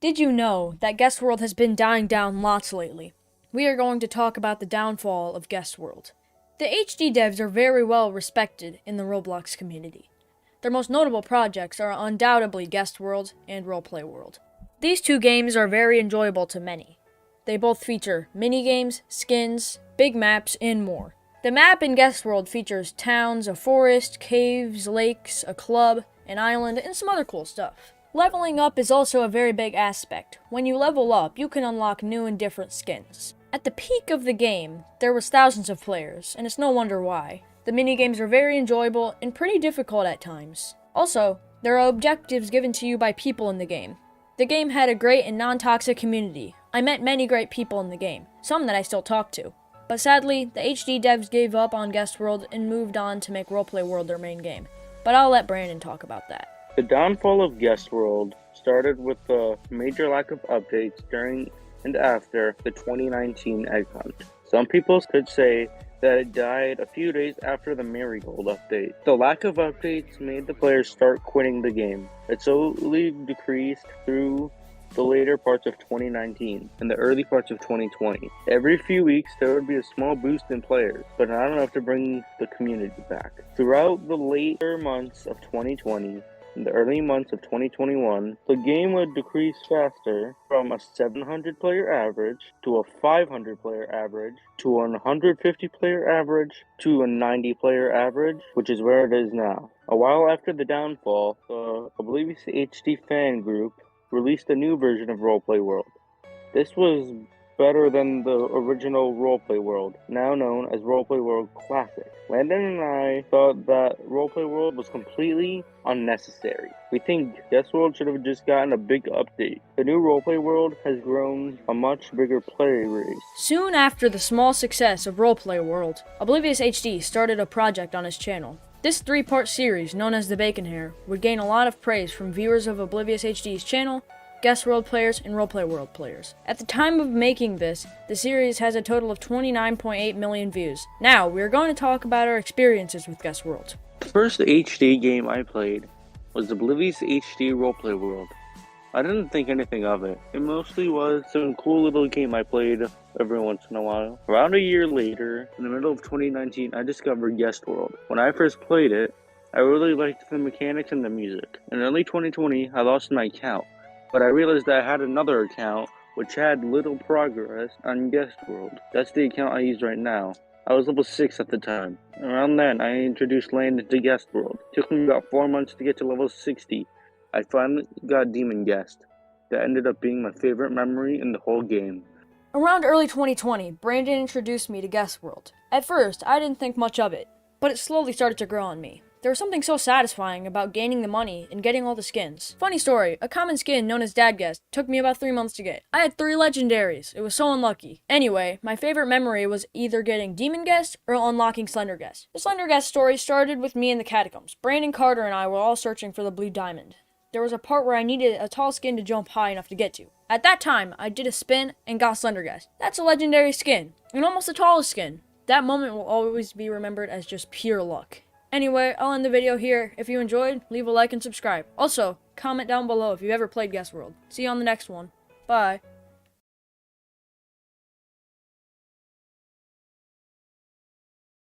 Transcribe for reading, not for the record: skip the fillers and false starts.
Did you know that Guess World has been dying down lots lately? We are going to talk about the downfall of Guess World. The HD devs are very well respected in the Roblox community. Their most notable projects are undoubtedly Guess World and Roleplay World. These two games are very enjoyable to many. They both feature minigames, skins, big maps, and more. The map in Guess World features towns, a forest, caves, lakes, a club, an island, and some other cool stuff. Leveling up is also a very big aspect. When you level up, you can unlock new and different skins. At the peak of the game, there was thousands of players, and it's no wonder why. The minigames are very enjoyable and pretty difficult at times. Also, there are objectives given to you by people in the game. The game had a great and non-toxic community. I met many great people in the game, some that I still talk to. But sadly, the HD devs gave up on Guess World and moved on to make Roleplay World their main game. But I'll let Brandon talk about that. The downfall of Guess World started with the major lack of updates during and after the 2019 Egg Hunt. Some people could say that it died a few days after the Marigold update. The lack of updates made the players start quitting the game. It slowly decreased through the later parts of 2019 and the early parts of 2020. Every few weeks there would be a small boost in players, but not enough to bring the community back. Throughout the later months of 2020, in the early months of 2021, the game would decrease faster from a 700 player average to a 500 player average to a 150 player average to a 90 player average, which is where it is now. A while after the downfall, the Oblivious HD fan group released a new version of Roleplay World. This was better than the original Roleplay World, now known as Roleplay World Classic. Landon and I thought that Roleplay World was completely unnecessary. We think Guess World should have just gotten a big update. The new Roleplay World has grown a much bigger player base. Soon after the small success of Roleplay World, Oblivious HD started a project on his channel. This 3-part series, known as The Bacon Hair, would gain a lot of praise from viewers of Oblivious HD's channel, Guess World players, and Roleplay World players. At the time of making this, the series has a total of 29.8 million views. Now, we are going to talk about our experiences with Guess World. The first HD game I played was Oblivious HD Roleplay World. I didn't think anything of it. It mostly was some cool little game I played every once in a while. Around a year later, in the middle of 2019, I discovered Guess World. When I first played it, I really liked the mechanics and the music. In early 2020, I lost my account, but I realized that I had another account which had little progress on Guess World. That's the account I use right now. I was level 6 at the time. Around then, I introduced Landon to Guess World. It took me about 4 months to get to level 60. I finally got Demon Guest. That ended up being my favorite memory in the whole game. Around early 2020, Brandon introduced me to Guess World. At first, I didn't think much of it, but it slowly started to grow on me. There was something so satisfying about gaining the money and getting all the skins. Funny story, a common skin known as Dad Guest took me about 3 months to get. I had 3 legendaries. It was so unlucky. Anyway, my favorite memory was either getting Demon Guest or unlocking Slender Guest. The Slender Guest story started with me in the catacombs. Brandon Carter and I were all searching for the blue diamond. There was a part where I needed a tall skin to jump high enough to get to. At that time, I did a spin and got Slender Guest. That's a legendary skin, and almost the tallest skin. That moment will always be remembered as just pure luck. Anyway, I'll end the video here. If you enjoyed, leave a like and subscribe. Also, comment down below if you've ever played Guess World. See you on the next one. Bye.